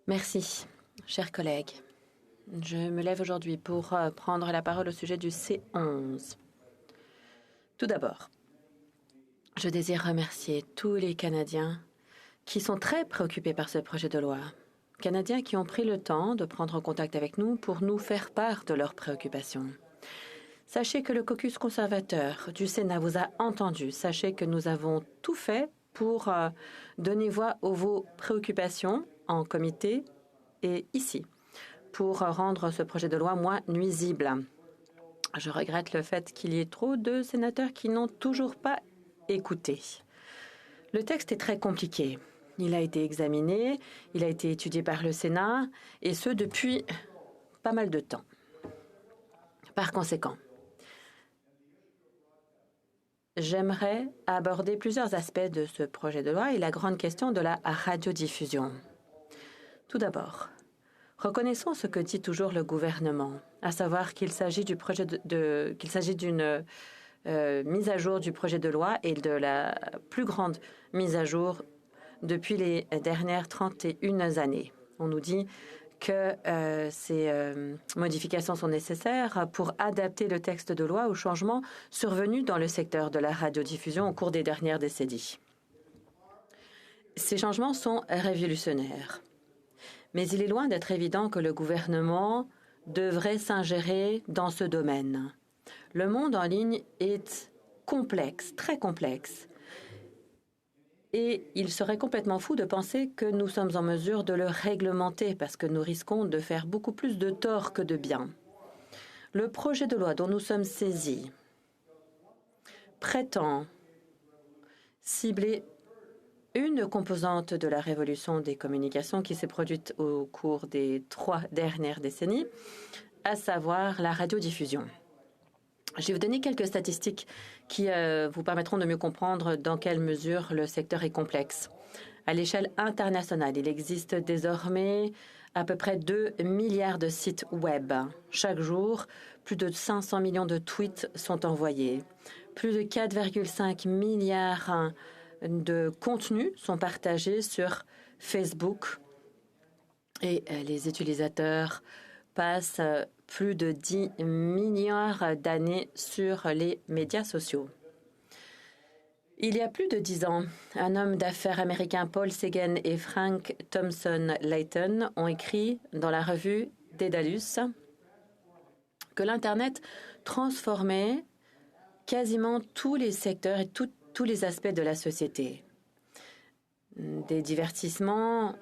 Merci, chers collègues. Je me lève aujourd'hui pour prendre la parole au sujet du C11. Tout d'abord, je désire remercier tous les Canadiens qui sont très préoccupés par ce projet de loi. Canadiens qui ont pris le temps de prendre contact avec nous pour nous faire part de leurs préoccupations. Sachez que le caucus conservateur du Sénat vous a entendu. Sachez que nous avons tout fait pour donner voix à vos préoccupations en comité et ici, pour rendre ce projet de loi moins nuisible. Je regrette le fait qu'il y ait trop de sénateurs qui n'ont toujours pas écouté. Le texte est très compliqué. Il a été examiné, il a été étudié par le Sénat, et ce depuis pas mal de temps. Par conséquent, j'aimerais aborder plusieurs aspects de ce projet de loi et la grande question de la radiodiffusion. Tout d'abord, reconnaissons ce que dit toujours le gouvernement, à savoir qu'il s'agit du projet qu'il s'agit d'une mise à jour du projet de loi et de la plus grande mise à jour depuis les dernières 31 années. On nous dit que ces modifications sont nécessaires pour adapter le texte de loi aux changements survenus dans le secteur de la radiodiffusion au cours des dernières décennies. Ces changements sont révolutionnaires. Mais il est loin d'être évident que le gouvernement devrait s'ingérer dans ce domaine. Le monde en ligne est complexe, très complexe. Et il serait complètement fou de penser que nous sommes en mesure de le réglementer parce que nous risquons de faire beaucoup plus de tort que de bien. Le projet de loi dont nous sommes saisis prétend cibler une composante de la révolution des communications qui s'est produite au cours des 3 dernières décennies, à savoir la radiodiffusion. Je vais vous donner quelques statistiques qui vous permettront de mieux comprendre dans quelle mesure le secteur est complexe. À l'échelle internationale, il existe désormais à peu près 2 milliards de sites web. Chaque jour, plus de 500 millions de tweets sont envoyés. Plus de 4,5 milliards de contenus sont partagés sur Facebook et les utilisateurs passent plus de 10 milliards d'années sur les médias sociaux. Il y a plus de 10 ans, un homme d'affaires américain, Paul Sagan et Frank Thomson-Layton, ont écrit dans la revue Daedalus que l'Internet transformait quasiment tous les secteurs et tous les aspects de la société. Des divertissements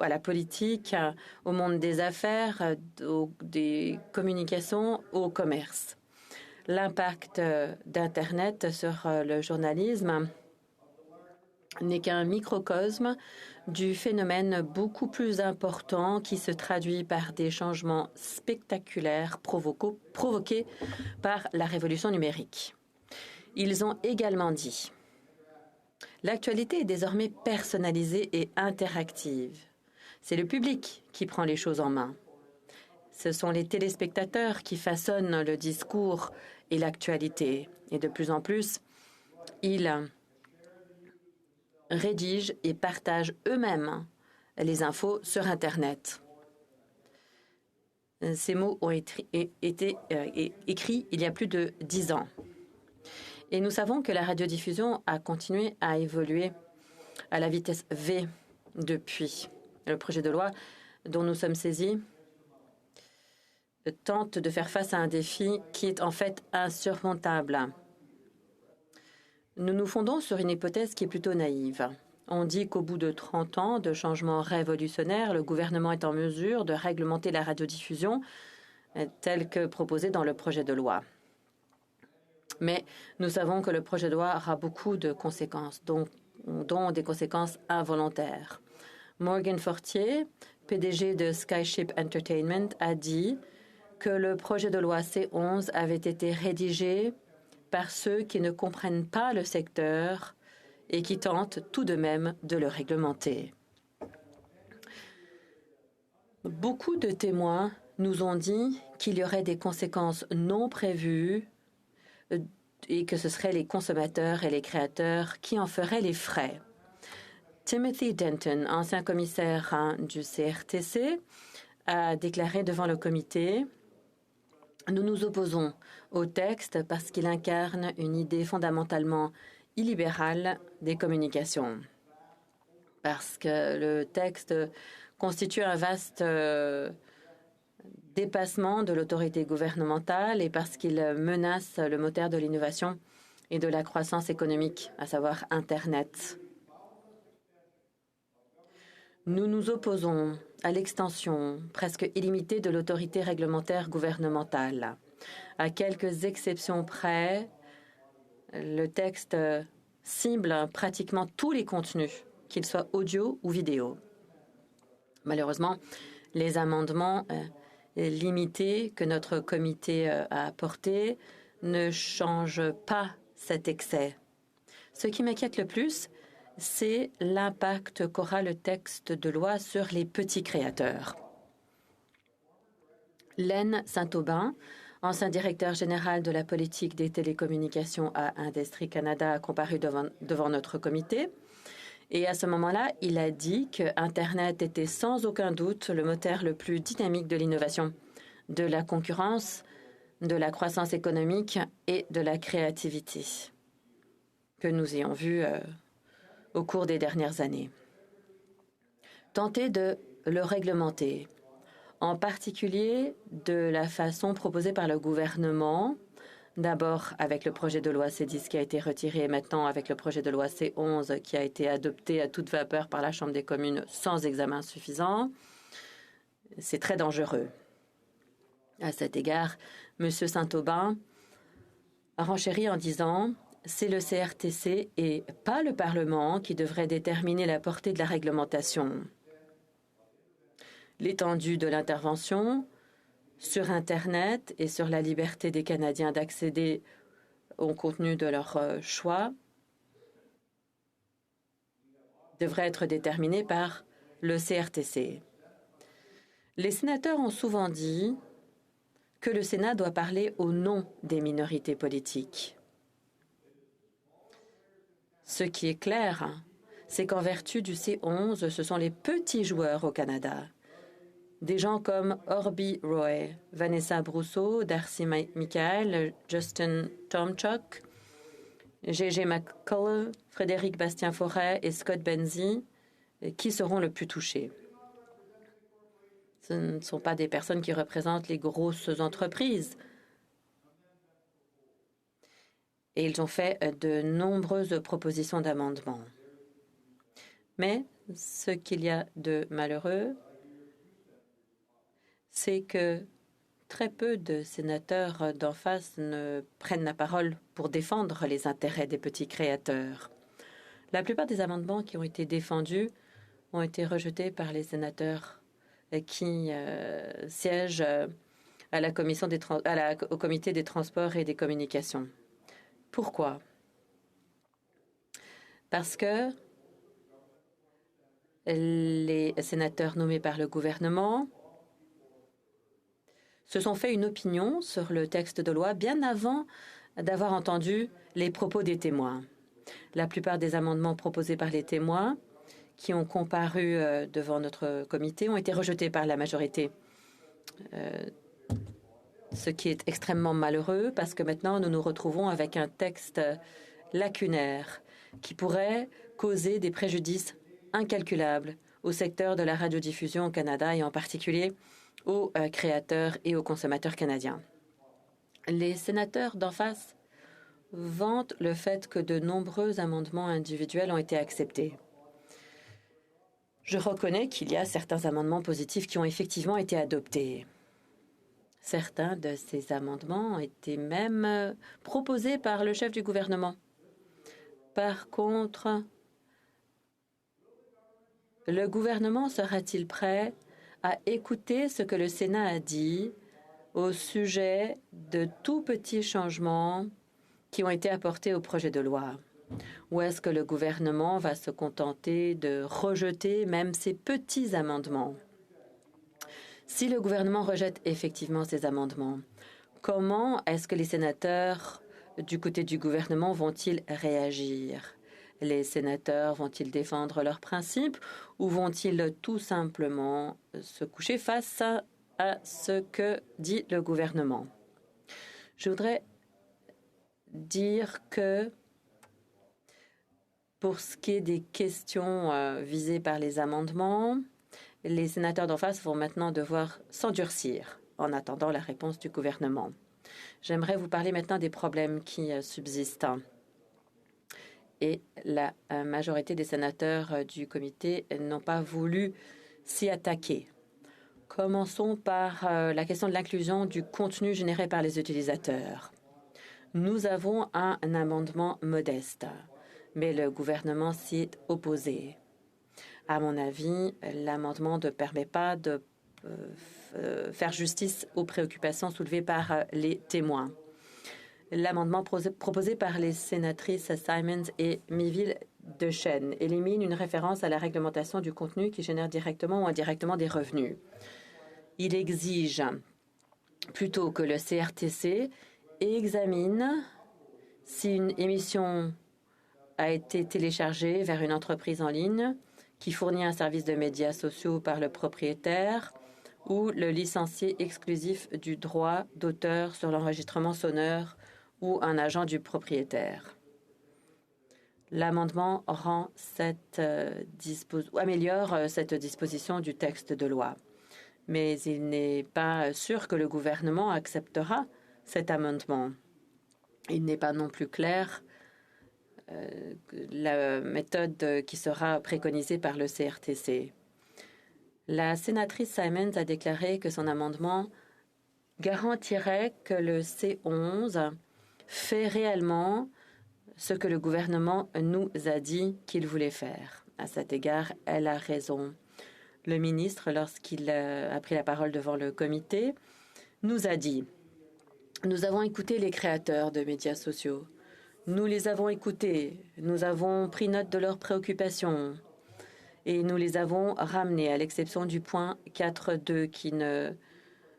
à la politique, au monde des affaires, des communications, au commerce. L'impact d'Internet sur le journalisme n'est qu'un microcosme du phénomène beaucoup plus important qui se traduit par des changements spectaculaires provoqués par la révolution numérique. Ils ont également dit: l'actualité est désormais personnalisée et interactive. C'est le public qui prend les choses en main. Ce sont les téléspectateurs qui façonnent le discours et l'actualité. Et de plus en plus, ils rédigent et partagent eux-mêmes les infos sur Internet. Ces mots ont été écrits il y a plus de 10 ans. Et nous savons que la radiodiffusion a continué à évoluer à la vitesse V depuis. Le projet de loi dont nous sommes saisis tente de faire face à un défi qui est en fait insurmontable. Nous nous fondons sur une hypothèse qui est plutôt naïve. On dit qu'au bout de 30 ans de changements révolutionnaires, le gouvernement est en mesure de réglementer la radiodiffusion telle que proposée dans le projet de loi. Mais nous savons que le projet de loi aura beaucoup de conséquences, dont des conséquences involontaires. Morgan Fortier, PDG de Skyship Entertainment, a dit que le projet de loi C11 avait été rédigé par ceux qui ne comprennent pas le secteur et qui tentent tout de même de le réglementer. Beaucoup de témoins nous ont dit qu'il y aurait des conséquences non prévues et que ce seraient les consommateurs et les créateurs qui en feraient les frais. Timothy Denton, ancien commissaire du CRTC, a déclaré devant le comité: « Nous nous opposons au texte parce qu'il incarne une idée fondamentalement illibérale des communications. Parce que le texte constitue un vaste dépassement de l'autorité gouvernementale et parce qu'il menace le moteur de l'innovation et de la croissance économique, à savoir Internet. Nous nous opposons à l'extension presque illimitée de l'autorité réglementaire gouvernementale. À quelques exceptions près, le texte cible pratiquement tous les contenus, qu'ils soient audio ou vidéo. Malheureusement, les amendements limités que notre comité a apportés ne changent pas cet excès. Ce qui m'inquiète le plus, c'est l'impact qu'aura le texte de loi sur les petits créateurs. Len Saint-Aubin, ancien directeur général de la politique des télécommunications à Industrie Canada, a comparu devant notre comité. Et à ce moment-là, il a dit que Internet était sans aucun doute le moteur le plus dynamique de l'innovation, de la concurrence, de la croissance économique et de la créativité que nous ayons vu au cours des dernières années. Tenter de le réglementer, en particulier de la façon proposée par le gouvernement, d'abord avec le projet de loi C10 qui a été retiré et maintenant avec le projet de loi C11 qui a été adopté à toute vapeur par la Chambre des communes sans examen suffisant. C'est très dangereux. À cet égard, M. Saint-Aubin a renchéri en disant: c'est le CRTC et pas le Parlement qui devrait déterminer la portée de la réglementation. L'étendue de l'intervention sur Internet et sur la liberté des Canadiens d'accéder au contenu de leur choix devrait être déterminée par le CRTC. Les sénateurs ont souvent dit que le Sénat doit parler au nom des minorités politiques. Ce qui est clair, c'est qu'en vertu du C11, ce sont les petits joueurs au Canada. Des gens comme Orby Roy, Vanessa Brousseau, Darcy Michael, Justin Tomchuk, J.J. McCullough, Frédéric Bastien-Forêt et Scott Benzie qui seront le plus touchés. Ce ne sont pas des personnes qui représentent les grosses entreprises. Et ils ont fait de nombreuses propositions d'amendements. Mais ce qu'il y a de malheureux, c'est que très peu de sénateurs d'en face ne prennent la parole pour défendre les intérêts des petits créateurs. La plupart des amendements qui ont été défendus ont été rejetés par les sénateurs qui siègent à la commission au comité des transports et des communications. Pourquoi? Parce que les sénateurs nommés par le gouvernement se sont fait une opinion sur le texte de loi bien avant d'avoir entendu les propos des témoins. La plupart des amendements proposés par les témoins qui ont comparu devant notre comité ont été rejetés par la majorité. Ce qui est extrêmement malheureux parce que maintenant nous nous retrouvons avec un texte lacunaire qui pourrait causer des préjudices incalculables au secteur de la radiodiffusion au Canada et en particulier aux créateurs et aux consommateurs canadiens. Les sénateurs d'en face vantent le fait que de nombreux amendements individuels ont été acceptés. Je reconnais qu'il y a certains amendements positifs qui ont effectivement été adoptés. Certains de ces amendements ont été même proposés par le chef du gouvernement. Par contre, le gouvernement sera-t-il prêt à écouter ce que le Sénat a dit au sujet de tout petits changements qui ont été apportés au projet de loi? Ou est-ce que le gouvernement va se contenter de rejeter même ces petits amendements? Si le gouvernement rejette effectivement ces amendements, comment est-ce que les sénateurs du côté du gouvernement vont-ils réagir? Les sénateurs vont-ils défendre leurs principes ou vont-ils tout simplement se coucher face à ce que dit le gouvernement? Je voudrais dire que pour ce qui est des questions visées par les amendements, les sénateurs d'en face vont maintenant devoir s'endurcir en attendant la réponse du gouvernement. J'aimerais vous parler maintenant des problèmes qui subsistent. Et la majorité des sénateurs du comité n'ont pas voulu s'y attaquer. Commençons par la question de l'inclusion du contenu généré par les utilisateurs. Nous avons un amendement modeste, mais le gouvernement s'y est opposé. À mon avis, l'amendement ne permet pas de faire justice aux préoccupations soulevées par les témoins. L'amendement proposé par les sénatrices Simons et Miville-Dechaine élimine une référence à la réglementation du contenu qui génère directement ou indirectement des revenus. Il exige plutôt que le CRTC examine si une émission a été téléchargée vers une entreprise en ligne qui fournit un service de médias sociaux par le propriétaire ou le licencié exclusif du droit d'auteur sur l'enregistrement sonore ou un agent du propriétaire. L'amendement améliore cette disposition du texte de loi. Mais il n'est pas sûr que le gouvernement acceptera cet amendement. Il n'est pas non plus clair la méthode qui sera préconisée par le CRTC. La sénatrice Simons a déclaré que son amendement garantirait que le C11 fait réellement ce que le gouvernement nous a dit qu'il voulait faire. À cet égard, elle a raison. Le ministre, lorsqu'il a pris la parole devant le comité, nous a dit « Nous avons écouté les créateurs de médias sociaux. Nous les avons écoutés. Nous avons pris note de leurs préoccupations. Et nous les avons ramenés, à l'exception du point 4.2 qui ne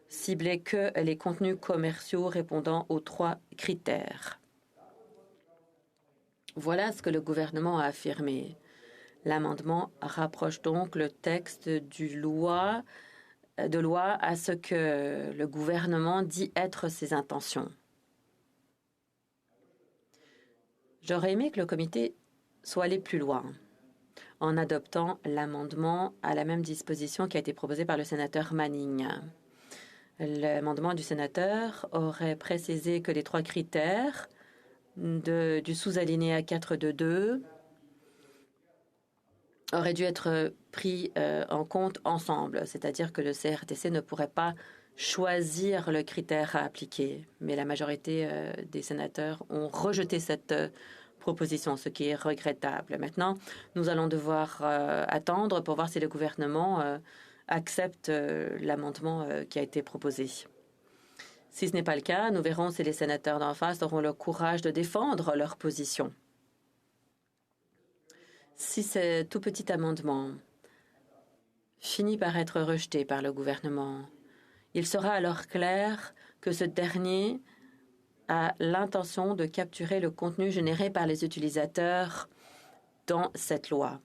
ciblait que les contenus commerciaux répondant aux 3 critères. » Voilà ce que le gouvernement a affirmé. L'amendement rapproche donc le texte de loi à ce que le gouvernement dit être ses intentions. J'aurais aimé que le comité soit allé plus loin en adoptant l'amendement à la même disposition qui a été proposé par le sénateur Manning. L'amendement du sénateur aurait précisé que les 3 critères du sous-alinéa 4.2 auraient dû être pris en compte ensemble, c'est-à-dire que le CRTC ne pourrait pas choisir le critère à appliquer. Mais la majorité des sénateurs ont rejeté cette proposition, ce qui est regrettable. Maintenant, nous allons devoir attendre pour voir si le gouvernement accepte l'amendement qui a été proposé. Si ce n'est pas le cas, nous verrons si les sénateurs d'en face auront le courage de défendre leur position. Si ce tout petit amendement finit par être rejeté par le gouvernement, il sera alors clair que ce dernier a l'intention de capturer le contenu généré par les utilisateurs dans cette loi.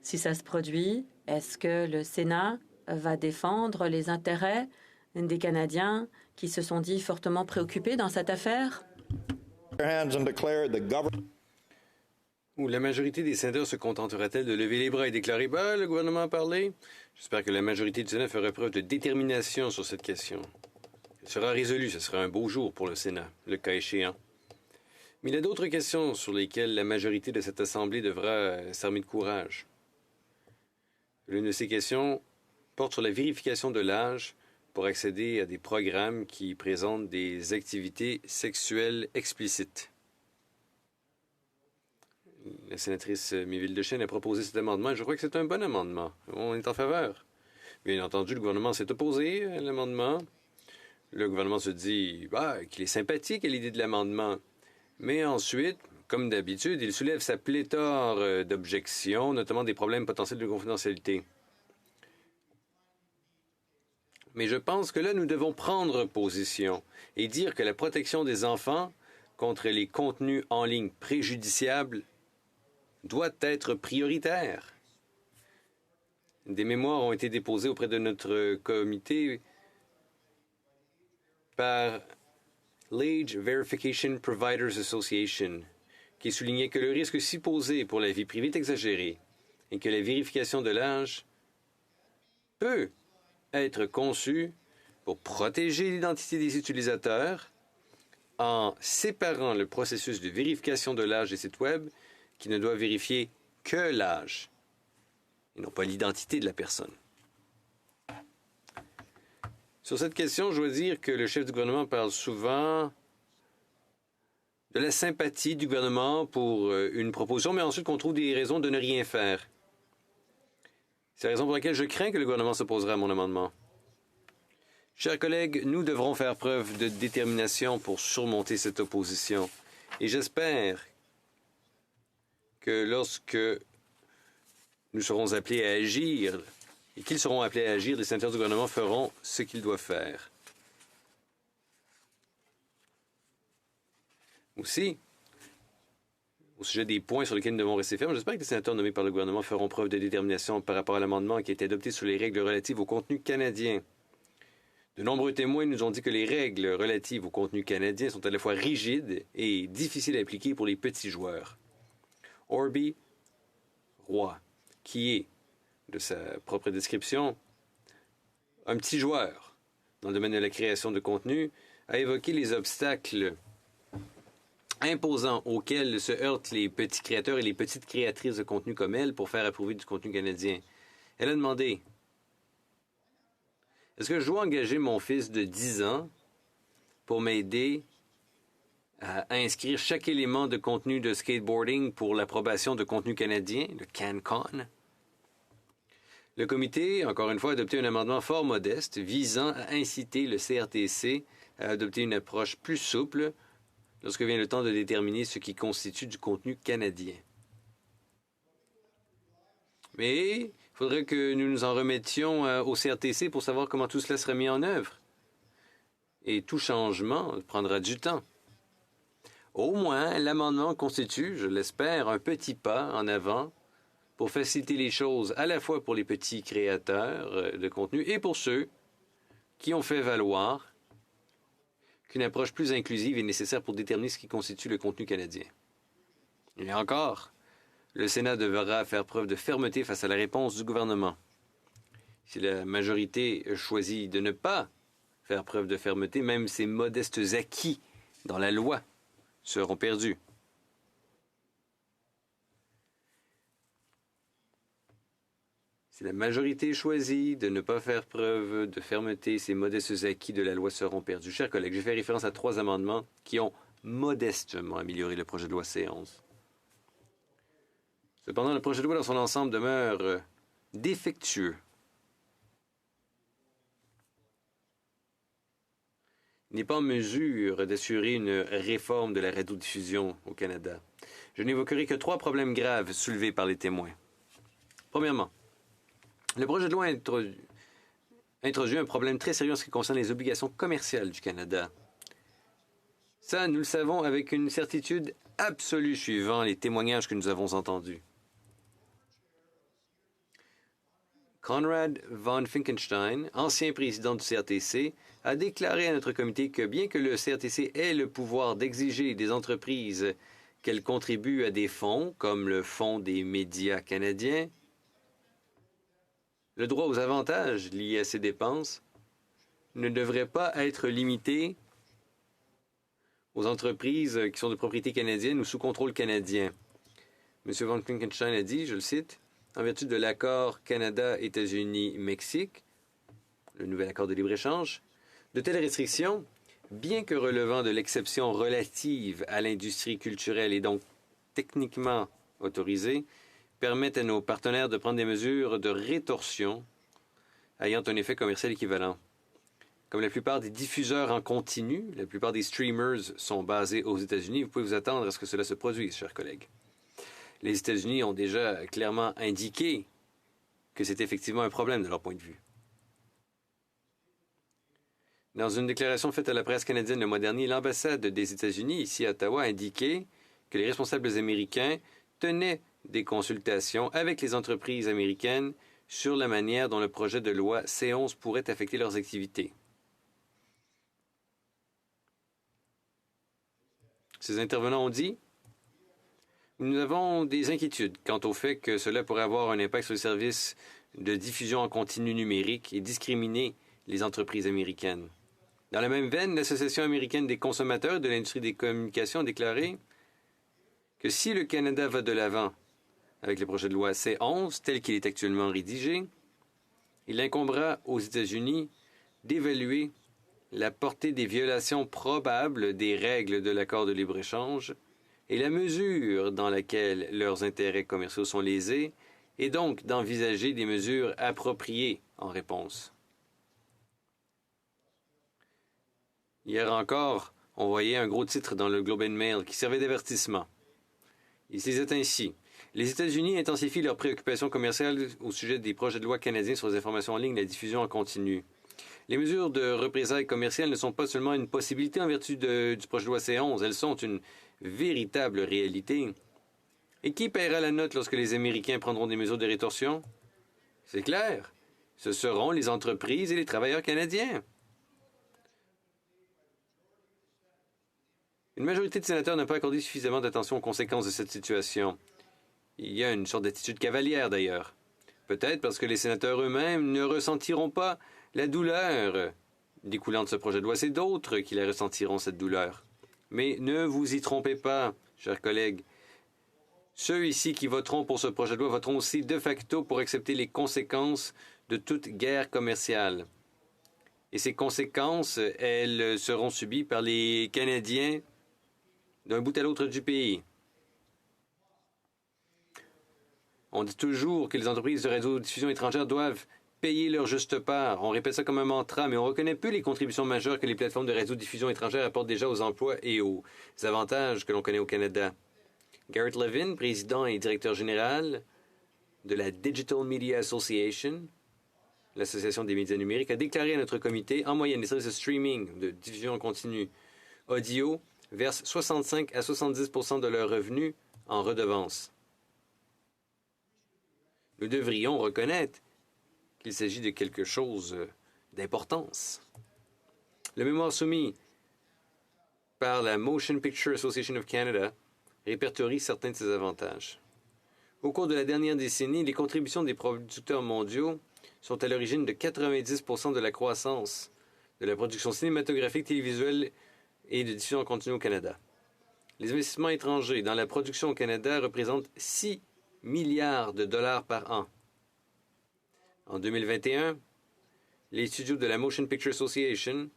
Si ça se produit, est-ce que le Sénat va défendre les intérêts des Canadiens qui se sont dit fortement préoccupés dans cette affaire? Ou la majorité des sénateurs se contentera-t-elle de lever les bras et déclarer « Bah, le gouvernement a parlé ». J'espère que la majorité du Sénat fera preuve de détermination sur cette question. Elle sera résolue, ce sera un beau jour pour le Sénat, le cas échéant. Mais il y a d'autres questions sur lesquelles la majorité de cette Assemblée devra s'armer de courage. L'une de ces questions porte sur la vérification de l'âge pour accéder à des programmes qui présentent des activités sexuelles explicites. La sénatrice Miville-Dechaine a proposé cet amendement et je crois que c'est un bon amendement. On est en faveur. Bien entendu, le gouvernement s'est opposé à l'amendement. Le gouvernement se dit qu'il est sympathique à l'idée de l'amendement. Mais ensuite, comme d'habitude, il soulève sa pléthore d'objections, notamment des problèmes potentiels de confidentialité. Mais je pense que là, nous devons prendre position et dire que la protection des enfants contre les contenus en ligne préjudiciables doit être prioritaire. Des mémoires ont été déposées auprès de notre comité par l'Age Verification Providers Association, qui soulignait que le risque supposé pour la vie privée est exagéré et que la vérification de l'âge peut être conçue pour protéger l'identité des utilisateurs en séparant le processus de vérification de l'âge des sites Web qui ne doit vérifier que l'âge et non pas l'identité de la personne. Sur cette question, je dois dire que le chef du gouvernement parle souvent de la sympathie du gouvernement pour une proposition, mais ensuite qu'on trouve des raisons de ne rien faire. C'est la raison pour laquelle je crains que le gouvernement s'opposera à mon amendement. Chers collègues, nous devrons faire preuve de détermination pour surmonter cette opposition. Et j'espère que lorsque nous serons appelés à agir, et qu'ils seront appelés à agir, les sénateurs du gouvernement feront ce qu'ils doivent faire. Aussi, au sujet des points sur lesquels nous devons rester fermes, j'espère que les sénateurs nommés par le gouvernement feront preuve de détermination par rapport à l'amendement qui a été adopté sur les règles relatives au contenu canadien. De nombreux témoins nous ont dit que les règles relatives au contenu canadien sont à la fois rigides et difficiles à appliquer pour les petits joueurs. Orby Roy, qui est, de sa propre description, un petit joueur dans le domaine de la création de contenu, a évoqué les obstacles imposants auxquels se heurtent les petits créateurs et les petites créatrices de contenu comme elle pour faire approuver du contenu canadien. Elle a demandé: est-ce que je dois engager mon fils de 10 ans pour m'aider à inscrire chaque élément de contenu de skateboarding pour l'approbation de contenu canadien, le CanCon? Le comité, encore une fois, a adopté un amendement fort modeste visant à inciter le CRTC à adopter une approche plus souple lorsque vient le temps de déterminer ce qui constitue du contenu canadien. Mais il faudrait que nous nous en remettions au CRTC pour savoir comment tout cela serait mis en œuvre. Et tout changement prendra du temps. Au moins, l'amendement constitue, je l'espère, un petit pas en avant pour faciliter les choses à la fois pour les petits créateurs de contenu et pour ceux qui ont fait valoir qu'une approche plus inclusive est nécessaire pour déterminer ce qui constitue le contenu canadien. Et encore, le Sénat devra faire preuve de fermeté face à la réponse du gouvernement. Si la majorité choisit de ne pas faire preuve de fermeté, même ces modestes acquis dans la loi seront perdus. Si la majorité choisit de ne pas faire preuve de fermeté, ces modestes acquis de la loi seront perdus. Chers collègues, j'ai fait référence à 3 amendements qui ont modestement amélioré le projet de loi C11. Cependant, le projet de loi dans son ensemble demeure défectueux. Il n'est pas en mesure d'assurer une réforme de la radiodiffusion au Canada. Je n'évoquerai que 3 problèmes graves soulevés par les témoins. Premièrement, le projet de loi introduit un problème très sérieux en ce qui concerne les obligations commerciales du Canada. Ça, nous le savons avec une certitude absolue suivant les témoignages que nous avons entendus. Conrad von Finkenstein, ancien président du CRTC, a déclaré à notre comité que bien que le CRTC ait le pouvoir d'exiger des entreprises qu'elles contribuent à des fonds, comme le Fonds des médias canadiens, le droit aux avantages liés à ces dépenses ne devrait pas être limité aux entreprises qui sont de propriété canadienne ou sous contrôle canadien. M. von Finkenstein a dit, je le cite, « En vertu de l'accord Canada-États-Unis-Mexique, le nouvel accord de libre-échange, de telles restrictions, bien que relevant de l'exception relative à l'industrie culturelle et donc techniquement autorisée, permettent à nos partenaires de prendre des mesures de rétorsion ayant un effet commercial équivalent. Comme la plupart des diffuseurs en continu, la plupart des streamers sont basés aux États-Unis, vous pouvez vous attendre à ce que cela se produise, chers collègues. Les États-Unis ont déjà clairement indiqué que c'est effectivement un problème de leur point de vue. Dans une déclaration faite à la presse canadienne le mois dernier, l'ambassade des États-Unis, ici à Ottawa, a indiqué que les responsables américains tenaient des consultations avec les entreprises américaines sur la manière dont le projet de loi C-11 pourrait affecter leurs activités. Ces intervenants ont dit: nous avons des inquiétudes quant au fait que cela pourrait avoir un impact sur les services de diffusion en continu numérique et discriminer les entreprises américaines. Dans la même veine, l'Association américaine des consommateurs et de l'industrie des communications a déclaré que si le Canada va de l'avant avec le projet de loi C-11 tel qu'il est actuellement rédigé, il incombera aux États-Unis d'évaluer la portée des violations probables des règles de l'accord de libre-échange et la mesure dans laquelle leurs intérêts commerciaux sont lésés, et donc d'envisager des mesures appropriées en réponse. Hier encore, on voyait un gros titre dans le Globe and Mail qui servait d'avertissement. Il disait ainsi: les États-Unis intensifient leurs préoccupations commerciales au sujet des projets de loi canadiens sur les informations en ligne et la diffusion en continu. Les mesures de représailles commerciales ne sont pas seulement une possibilité en vertu du projet de loi C-11, elles sont une véritable réalité. Et qui paiera la note lorsque les Américains prendront des mesures de rétorsion? C'est clair, ce seront les entreprises et les travailleurs canadiens. Une majorité de sénateurs n'a pas accordé suffisamment d'attention aux conséquences de cette situation. Il y a une sorte d'attitude cavalière, d'ailleurs. Peut-être parce que les sénateurs eux-mêmes ne ressentiront pas la douleur découlant de ce projet de loi. C'est d'autres qui la ressentiront, cette douleur. Mais ne vous y trompez pas, chers collègues. Ceux ici qui voteront pour ce projet de loi voteront aussi de facto pour accepter les conséquences de toute guerre commerciale. Et ces conséquences, elles seront subies par les Canadiens d'un bout à l'autre du pays. On dit toujours que les entreprises de radiodiffusion étrangères doivent payer leur juste part. On répète ça comme un mantra, mais on reconnaît peu les contributions majeures que les plateformes de radiodiffusion étrangères apportent déjà aux emplois et aux avantages que l'on connaît au Canada. Garrett Levin, président et directeur général de la Digital Media Association, l'Association des médias numériques, a déclaré à notre comité, en moyenne, les services de streaming, de diffusion en continu audio, versent 65 à 70 % de leurs revenus en redevances. Nous devrions reconnaître qu'il s'agit de quelque chose d'importance. Le mémoire soumis par la Motion Picture Association of Canada répertorie certains de ces avantages. Au cours de la dernière décennie, les contributions des producteurs mondiaux sont à l'origine de 90 % de la croissance de la production cinématographique, télévisuelle et de diffusion en continu au Canada. Les investissements étrangers dans la production au Canada représentent 6 milliards de dollars par an. En 2021, les studios de la Motion Picture Association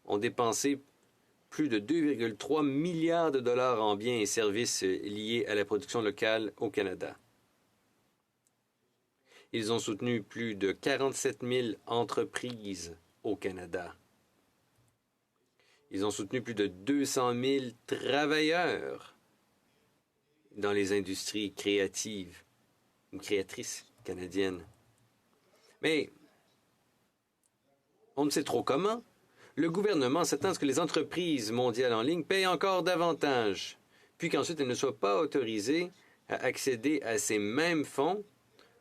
ont dépensé plus de 2,3 milliards de dollars en biens et services liés à la production locale au Canada. Ils ont soutenu plus de 47 000 entreprises au Canada. Ils ont soutenu plus de 200 000 travailleurs dans les industries créatives ou créatrices canadiennes. Mais on ne sait trop comment. Le gouvernement s'attend à ce que les entreprises mondiales en ligne payent encore davantage, puis qu'ensuite elles ne soient pas autorisées à accéder à ces mêmes fonds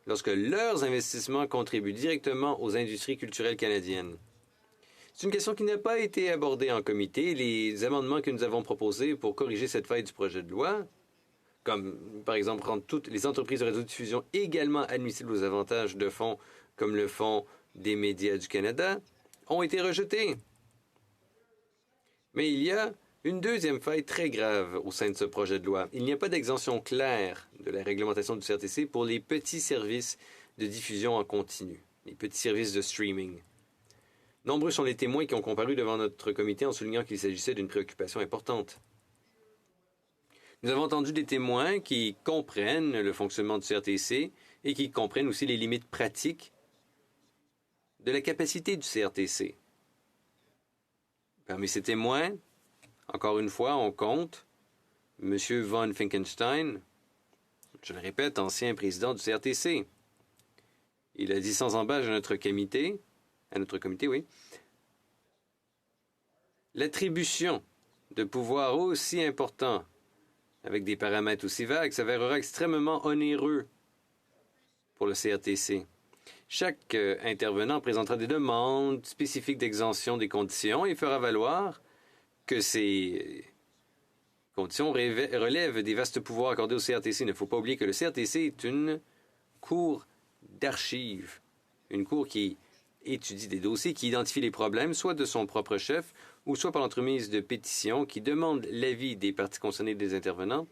lorsque leurs investissements contribuent directement aux industries culturelles canadiennes. C'est une question qui n'a pas été abordée en comité. Les amendements que nous avons proposés pour corriger cette faille du projet de loi, comme par exemple rendre toutes les entreprises de radiodiffusion également admissibles aux avantages de fonds comme le Fonds des médias du Canada, ont été rejetés. Mais il y a une deuxième faille très grave au sein de ce projet de loi. Il n'y a pas d'exemption claire de la réglementation du CRTC pour les petits services de diffusion en continu, les petits services de streaming. Nombreux sont les témoins qui ont comparu devant notre comité en soulignant qu'il s'agissait d'une préoccupation importante. Nous avons entendu des témoins qui comprennent le fonctionnement du CRTC et qui comprennent aussi les limites pratiques de la capacité du CRTC. Parmi ces témoins, encore une fois, on compte M. von Finkenstein, je le répète, ancien président du CRTC. Il a dit sans embâche à notre comité, oui, l'attribution de pouvoirs aussi importants avec des paramètres aussi vagues s'avérera extrêmement onéreux pour le CRTC. Chaque intervenant présentera des demandes spécifiques d'exemption des conditions et fera valoir que ces conditions relèvent des vastes pouvoirs accordés au CRTC. Il ne faut pas oublier que le CRTC est une cour d'archives, une cour qui étudie des dossiers, qui identifie les problèmes, soit de son propre chef, ou soit par l'entremise de pétitions, qui demande l'avis des parties concernées des intervenants,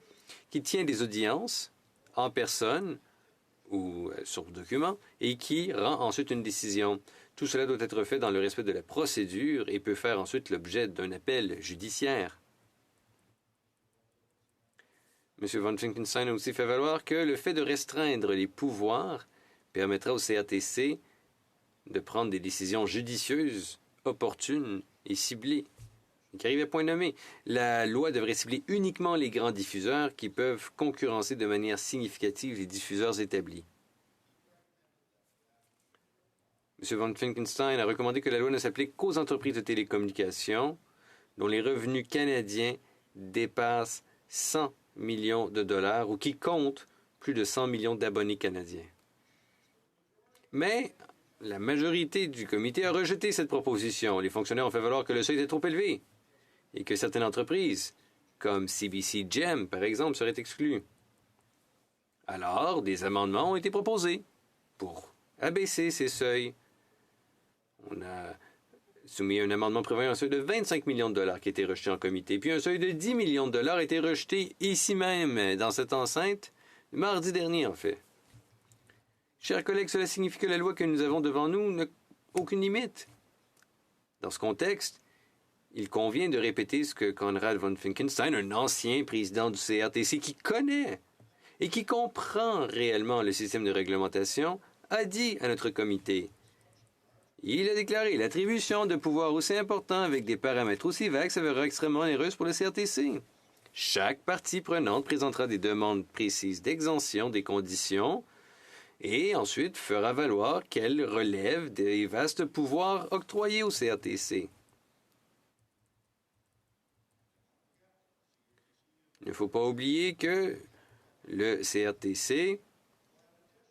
qui tient des audiences en personne ou sur document, et qui rend ensuite une décision. Tout cela doit être fait dans le respect de la procédure et peut faire ensuite l'objet d'un appel judiciaire. M. von Finkenstein a aussi fait valoir que le fait de restreindre les pouvoirs permettra au CRTC de prendre des décisions judicieuses, opportunes et ciblées, qui arrivent à point nommé. La loi devrait cibler uniquement les grands diffuseurs qui peuvent concurrencer de manière significative les diffuseurs établis. M. von Finkenstein a recommandé que la loi ne s'applique qu'aux entreprises de télécommunications dont les revenus canadiens dépassent 100 millions de dollars ou qui comptent plus de 100 millions d'abonnés canadiens. Mais la majorité du comité a rejeté cette proposition. Les fonctionnaires ont fait valoir que le seuil était trop élevé et que certaines entreprises, comme CBC Gem, par exemple, seraient exclues. Alors, des amendements ont été proposés pour abaisser ces seuils. On a soumis un amendement prévoyant un seuil de 25 millions de dollars qui a été rejeté en comité, puis un seuil de 10 millions de dollars a été rejeté ici même, dans cette enceinte, mardi dernier en fait. Chers collègues, cela signifie que la loi que nous avons devant nous n'a aucune limite. Dans ce contexte, il convient de répéter ce que Conrad von Finkenstein, un ancien président du CRTC qui connaît et qui comprend réellement le système de réglementation, a dit à notre comité. Il a déclaré l'attribution de pouvoirs aussi importants avec des paramètres aussi vagues s'avérera extrêmement onéreuse pour le CRTC. Chaque partie prenante présentera des demandes précises d'exemption des conditions et ensuite fera valoir qu'elles relèvent des vastes pouvoirs octroyés au CRTC. Il ne faut pas oublier que le CRTC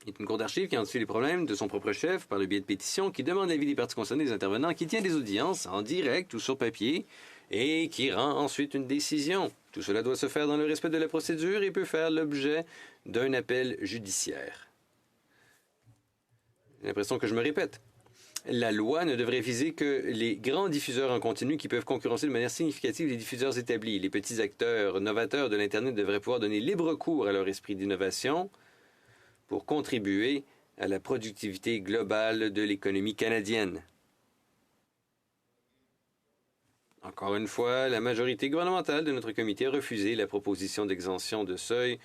est une cour d'archives qui identifie les problèmes de son propre chef par le biais de pétitions, qui demande l'avis des parties concernées des intervenants, qui tient des audiences en direct ou sur papier et qui rend ensuite une décision. Tout cela doit se faire dans le respect de la procédure et peut faire l'objet d'un appel judiciaire. J'ai l'impression que je me répète. La loi ne devrait viser que les grands diffuseurs en continu qui peuvent concurrencer de manière significative les diffuseurs établis. Les petits acteurs novateurs de l'Internet devraient pouvoir donner libre cours à leur esprit d'innovation pour contribuer à la productivité globale de l'économie canadienne. Encore une fois, la majorité gouvernementale de notre comité a refusé la proposition d'exemption de seuil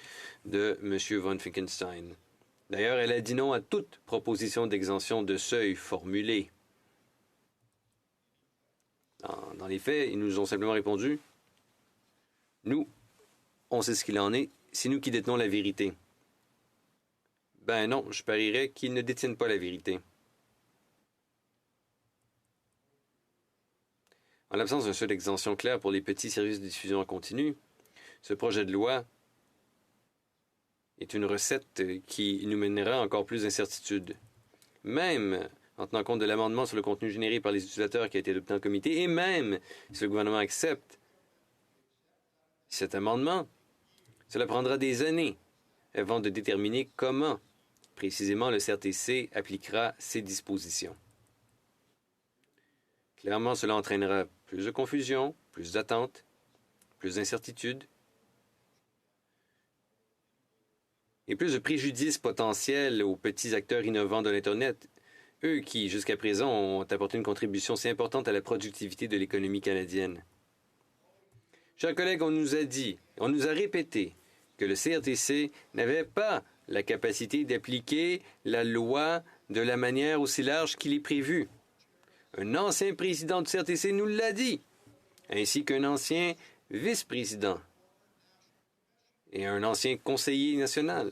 de M. von Finkenstein. D'ailleurs, elle a dit non à toute proposition d'exemption de seuil formulée. Dans les faits, ils nous ont simplement répondu « Nous, on sait ce qu'il en est, c'est nous qui détenons la vérité. » Ben non, je parierais qu'ils ne détiennent pas la vérité. En l'absence d'un seuil d'exemption clair pour les petits services de diffusion en continu, ce projet de loi est une recette qui nous mènera à encore plus d'incertitudes. Même en tenant compte de l'amendement sur le contenu généré par les utilisateurs qui a été adopté en comité, et même si le gouvernement accepte cet amendement, cela prendra des années avant de déterminer comment précisément le CRTC appliquera ces dispositions. Clairement, cela entraînera plus de confusion, plus d'attentes, plus d'incertitudes et plus de préjudice potentiel aux petits acteurs innovants de l'Internet, eux qui, jusqu'à présent, ont apporté une contribution si importante à la productivité de l'économie canadienne. Chers collègues, on nous a dit, on nous a répété que le CRTC n'avait pas la capacité d'appliquer la loi de la manière aussi large qu'il est prévu. Un ancien président du CRTC nous l'a dit, ainsi qu'un ancien vice-président et un ancien conseiller national.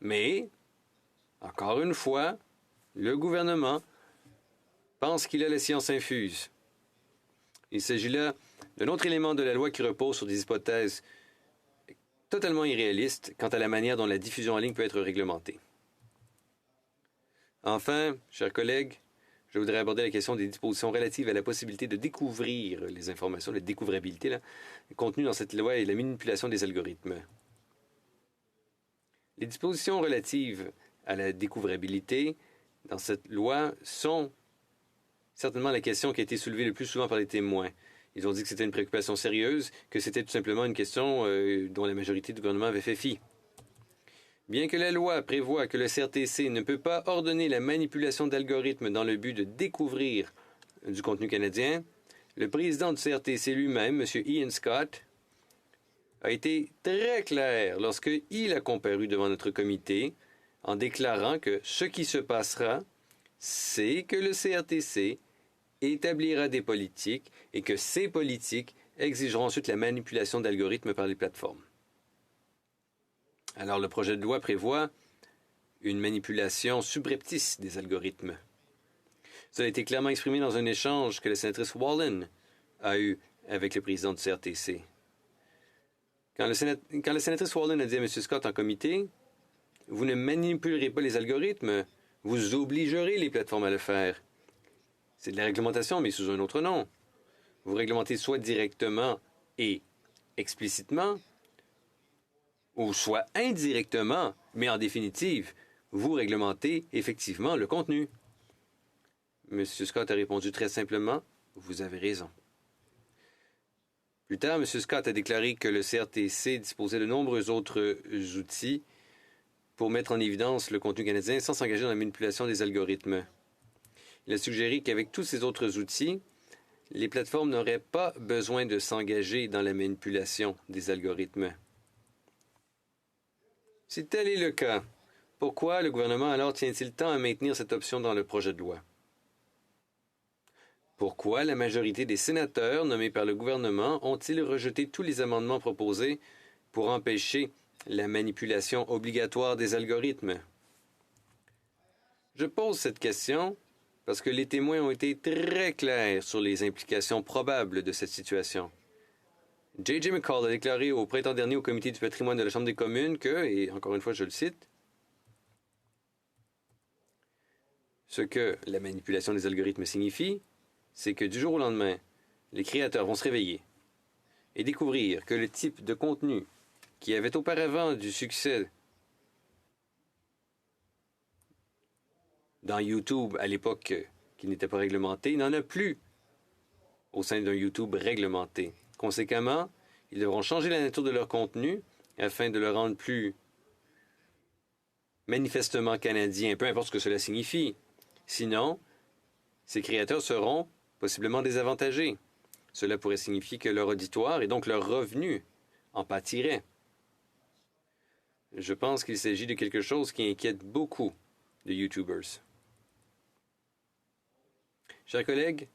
Mais, encore une fois, le gouvernement pense qu'il a la science infuse. Il s'agit là d'un autre élément de la loi qui repose sur des hypothèses totalement irréaliste quant à la manière dont la diffusion en ligne peut être réglementée. Enfin, chers collègues, je voudrais aborder la question des dispositions relatives à la possibilité de découvrir les informations, la découvrabilité, contenues dans cette loi et la manipulation des algorithmes. Les dispositions relatives à la découvrabilité dans cette loi sont certainement la question qui a été soulevée le plus souvent par les témoins. Ils ont dit que c'était une préoccupation sérieuse, que c'était tout simplement une question dont la majorité du gouvernement avait fait fi. Bien que la loi prévoit que le CRTC ne peut pas ordonner la manipulation d'algorithmes dans le but de découvrir du contenu canadien, le président du CRTC lui-même, M. Ian Scott, a été très clair lorsqu'il a comparu devant notre comité en déclarant que ce qui se passera, c'est que le CRTC établira des politiques et que ces politiques exigeront ensuite la manipulation d'algorithmes par les plateformes. Alors, le projet de loi prévoit une manipulation subreptice des algorithmes. Cela a été clairement exprimé dans un échange que la sénatrice Wallin a eu avec le président du CRTC. Quand la sénatrice Wallin a dit à M. Scott en comité, « Vous ne manipulerez pas les algorithmes, vous obligerez les plateformes à le faire. C'est de la réglementation, mais sous un autre nom. Vous réglementez soit directement et explicitement, ou soit indirectement, mais en définitive, vous réglementez effectivement le contenu. » M. Scott a répondu très simplement, « Vous avez raison. » Plus tard, M. Scott a déclaré que le CRTC disposait de nombreux autres outils pour mettre en évidence le contenu canadien sans s'engager dans la manipulation des algorithmes. Il a suggéré qu'avec tous ces autres outils, les plateformes n'auraient pas besoin de s'engager dans la manipulation des algorithmes. Si tel est le cas, pourquoi le gouvernement alors tient-il tant à maintenir cette option dans le projet de loi? Pourquoi la majorité des sénateurs nommés par le gouvernement ont-ils rejeté tous les amendements proposés pour empêcher la manipulation obligatoire des algorithmes? Je pose cette question parce que les témoins ont été très clairs sur les implications probables de cette situation. J.J. McCall a déclaré au printemps dernier au Comité du patrimoine de la Chambre des communes que, et encore une fois je le cite, ce que la manipulation des algorithmes signifie, c'est que du jour au lendemain, les créateurs vont se réveiller et découvrir que le type de contenu qui avait auparavant du succès dans YouTube à l'époque qui n'était pas réglementé, n'en a plus au sein d'un YouTube réglementé. Conséquemment, ils devront changer la nature de leur contenu afin de le rendre plus manifestement canadien, peu importe ce que cela signifie. Sinon, ces créateurs seront possiblement désavantagés. Cela pourrait signifier que leur auditoire et donc leur revenu en pâtiraient. Je pense qu'il s'agit de quelque chose qui inquiète beaucoup de YouTubers. Chers collègues,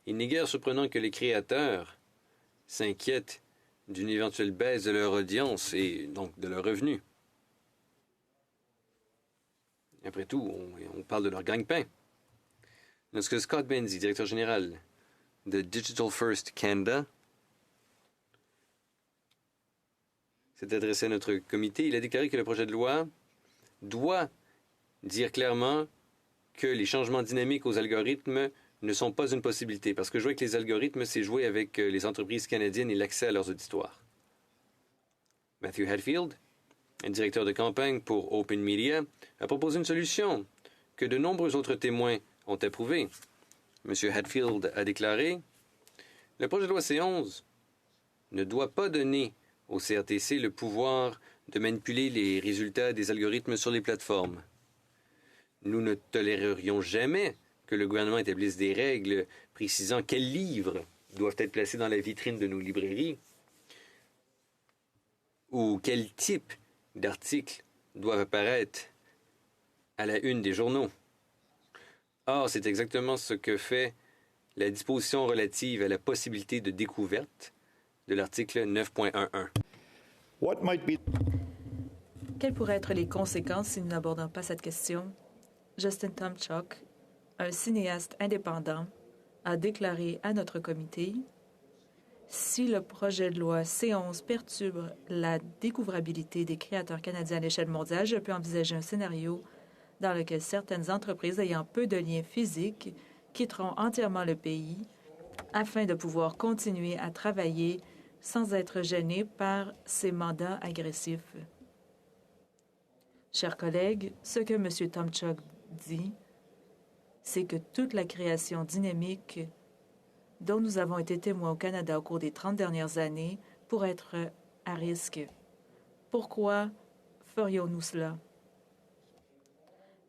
il n'est guère surprenant que les créateurs s'inquiètent d'une éventuelle baisse de leur audience et donc de leurs revenus. Après tout, on parle de leur gagne-pain. Lorsque Scott Benzie, directeur général de Digital First Canada, s'est adressé à notre comité, il a déclaré que le projet de loi doit dire clairement que les changements dynamiques aux algorithmes ne sont pas une possibilité, parce que jouer avec les algorithmes, c'est jouer avec les entreprises canadiennes et l'accès à leurs auditoires. Matthew Hatfield, un directeur de campagne pour Open Media, a proposé une solution que de nombreux autres témoins ont approuvée. M. Hatfield a déclaré « Le projet de loi C11 ne doit pas donner au CRTC le pouvoir de manipuler les résultats des algorithmes sur les plateformes. Nous ne tolérerions jamais que le gouvernement établisse des règles précisant quels livres doivent être placés dans la vitrine de nos librairies ou quel type d'articles doivent apparaître à la une des journaux. Or, c'est exactement ce que fait la disposition relative à la possibilité de découverte de l'article 9.11. Quelles pourraient être les conséquences si nous n'abordons pas cette question? Justin Tomchuk, un cinéaste indépendant, a déclaré à notre comité Si le projet de loi C11 perturbe la découvrabilité des créateurs canadiens à l'échelle mondiale, je peux envisager un scénario dans lequel certaines entreprises ayant peu de liens physiques quitteront entièrement le pays afin de pouvoir continuer à travailler sans être gênés par ces mandats agressifs. Chers collègues, ce que M. Tomchuk dit, c'est que toute la création dynamique dont nous avons été témoins au Canada au cours des 30 dernières années pourrait être à risque. Pourquoi ferions-nous cela?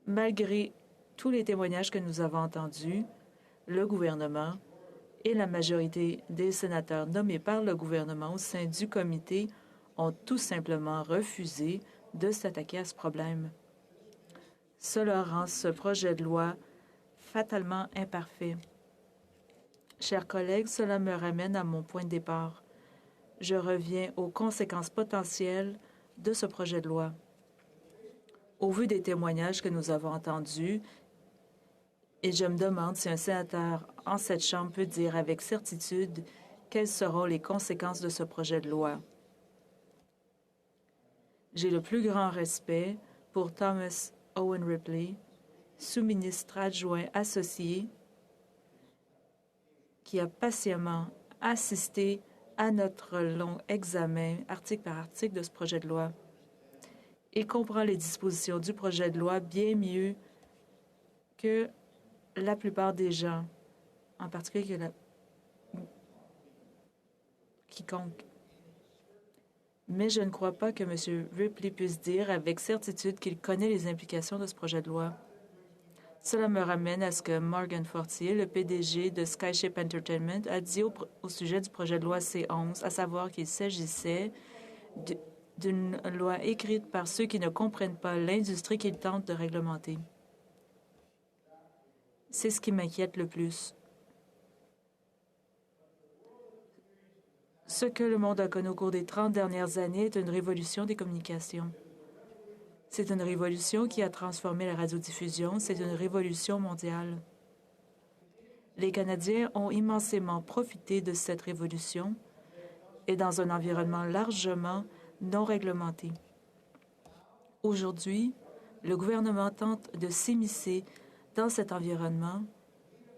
Malgré tous les témoignages que nous avons entendus, le gouvernement et la majorité des sénateurs nommés par le gouvernement au sein du comité ont tout simplement refusé de s'attaquer à ce problème. Cela rend ce projet de loi fatalement imparfait. Chers collègues, cela me ramène à mon point de départ. Je reviens aux conséquences potentielles de ce projet de loi. Au vu des témoignages que nous avons entendus, et je me demande si un sénateur en cette Chambre peut dire avec certitude quelles seront les conséquences de ce projet de loi. J'ai le plus grand respect pour Thomas Owen Ripley, sous-ministre adjoint associé, qui a patiemment assisté à notre long examen, article par article, de ce projet de loi. Il comprend les dispositions du projet de loi bien mieux que la plupart des gens, en particulier que quiconque. Mais je ne crois pas que M. Ripley puisse dire avec certitude qu'il connaît les implications de ce projet de loi. Cela me ramène à ce que Morgan Fortier, le PDG de Skyship Entertainment, a dit au sujet du projet de loi C11, à savoir qu'il s'agissait d'une loi écrite par ceux qui ne comprennent pas l'industrie qu'ils tentent de réglementer. C'est ce qui m'inquiète le plus. Ce que le monde a connu au cours des 30 dernières années est une révolution des communications. C'est une révolution qui a transformé la radiodiffusion. C'est une révolution mondiale. Les Canadiens ont immensément profité de cette révolution et dans un environnement largement non réglementé. Aujourd'hui, le gouvernement tente de s'immiscer dans cet environnement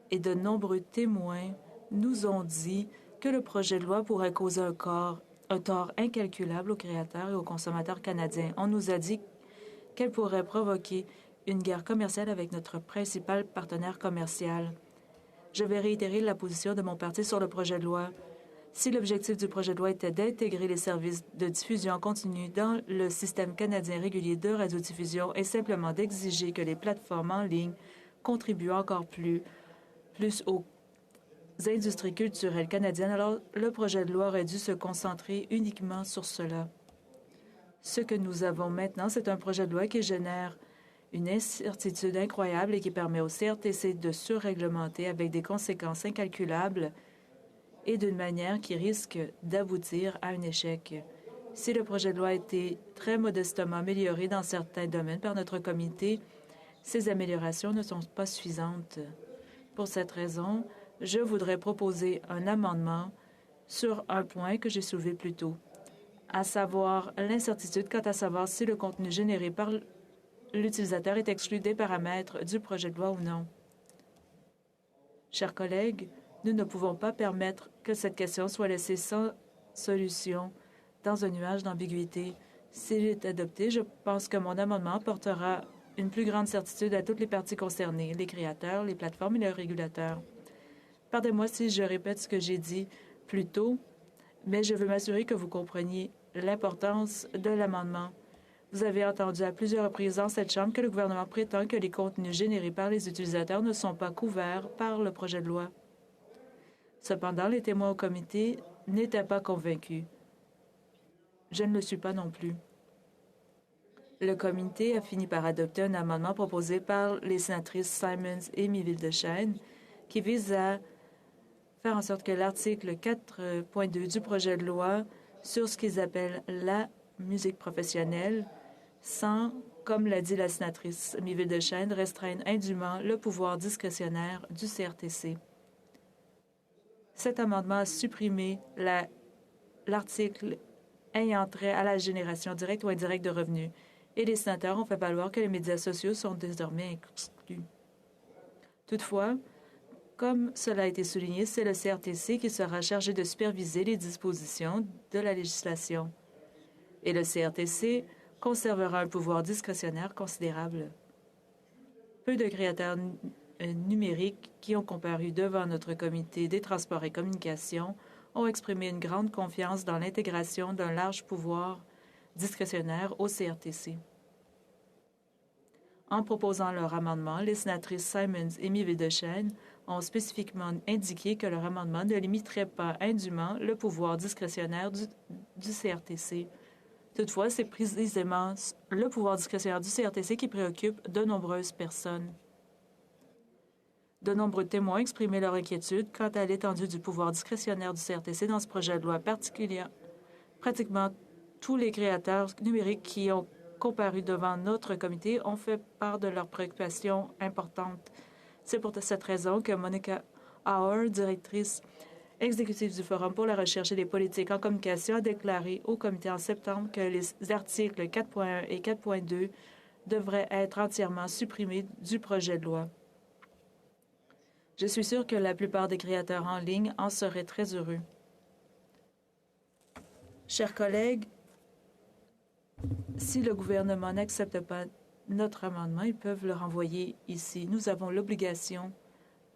et de nombreux témoins nous ont dit que le projet de loi pourrait causer un tort incalculable aux créateurs et aux consommateurs canadiens. On nous a dit qu'elle pourrait provoquer une guerre commerciale avec notre principal partenaire commercial. Je vais réitérer la position de mon parti sur le projet de loi. Si l'objectif du projet de loi était d'intégrer les services de diffusion en continu dans le système canadien régulier de radiodiffusion et simplement d'exiger que les plateformes en ligne contribuent encore plus aux industries culturelles canadiennes, alors le projet de loi aurait dû se concentrer uniquement sur cela. Ce que nous avons maintenant, c'est un projet de loi qui génère une incertitude incroyable et qui permet au CRTC de surréglementer avec des conséquences incalculables et d'une manière qui risque d'aboutir à un échec. Si le projet de loi a été très modestement amélioré dans certains domaines par notre comité, ces améliorations ne sont pas suffisantes. Pour cette raison, je voudrais proposer un amendement sur un point que j'ai soulevé plus tôt, à savoir l'incertitude quant à savoir si le contenu généré par l'utilisateur est exclu des paramètres du projet de loi ou non. Chers collègues, nous ne pouvons pas permettre que cette question soit laissée sans solution dans un nuage d'ambiguïté. S'il est adopté, je pense que mon amendement apportera une plus grande certitude à toutes les parties concernées, les créateurs, les plateformes et les régulateurs. Pardonnez-moi si je répète ce que j'ai dit plus tôt, mais je veux m'assurer que vous compreniez l'importance de l'amendement. Vous avez entendu à plusieurs reprises dans cette Chambre que le gouvernement prétend que les contenus générés par les utilisateurs ne sont pas couverts par le projet de loi. Cependant, les témoins au comité n'étaient pas convaincus. Je ne le suis pas non plus. Le comité a fini par adopter un amendement proposé par les sénatrices Simons et Miville-Deschênes qui vise à faire en sorte que l'article 4.2 du projet de loi sur ce qu'ils appellent la musique professionnelle, sans, comme l'a dit la sénatrice Miville-Deschênes, restreindre indûment le pouvoir discrétionnaire du CRTC. Cet amendement a supprimé l'article ayant trait à la génération directe ou indirecte de revenus, et les sénateurs ont fait valoir que les médias sociaux sont désormais exclus. Toutefois, comme cela a été souligné, c'est le CRTC qui sera chargé de superviser les dispositions de la législation, et le CRTC conservera un pouvoir discrétionnaire considérable. Peu de créateurs numériques qui ont comparu devant notre comité des transports et communications ont exprimé une grande confiance dans l'intégration d'un large pouvoir discrétionnaire au CRTC. En proposant leur amendement, les sénatrices Simons et Miville-Dechaine ont spécifiquement indiqué que leur amendement ne limiterait pas indûment le pouvoir discrétionnaire du CRTC. Toutefois, c'est précisément le pouvoir discrétionnaire du CRTC qui préoccupe de nombreuses personnes. De nombreux témoins ont exprimé leur inquiétude quant à l'étendue du pouvoir discrétionnaire du CRTC dans ce projet de loi particulier. Pratiquement tous les créateurs numériques qui ont comparu devant notre comité ont fait part de leurs préoccupations importantes. C'est pour cette raison que Monica Auer, directrice exécutive du Forum pour la recherche et les politiques en communication, a déclaré au comité en septembre que les articles 4.1 et 4.2 devraient être entièrement supprimés du projet de loi. Je suis sûre que la plupart des créateurs en ligne en seraient très heureux. Chers collègues, si le gouvernement n'accepte pas notre amendement, ils peuvent le renvoyer ici. Nous avons l'obligation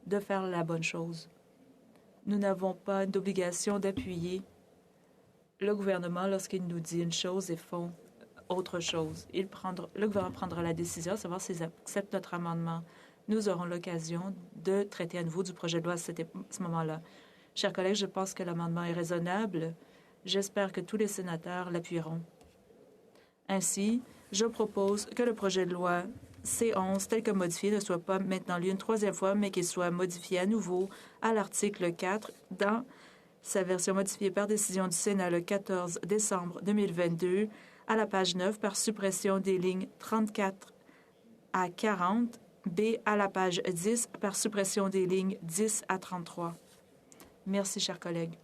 de faire la bonne chose. Nous n'avons pas d'obligation d'appuyer le gouvernement lorsqu'il nous dit une chose et font autre chose. Le gouvernement prendra la décision de savoir s'il accepte notre amendement. Nous aurons l'occasion de traiter à nouveau du projet de loi à ce moment-là. Chers collègues, je pense que l'amendement est raisonnable. J'espère que tous les sénateurs l'appuieront. Ainsi, je propose que le projet de loi C11, tel que modifié, ne soit pas maintenant lu une troisième fois, mais qu'il soit modifié à nouveau à l'article 4 dans sa version modifiée par décision du Sénat le 14 décembre 2022 à la page 9 par suppression des lignes 34 à 40, B à la page 10 par suppression des lignes 10 à 33. Merci, chers collègues.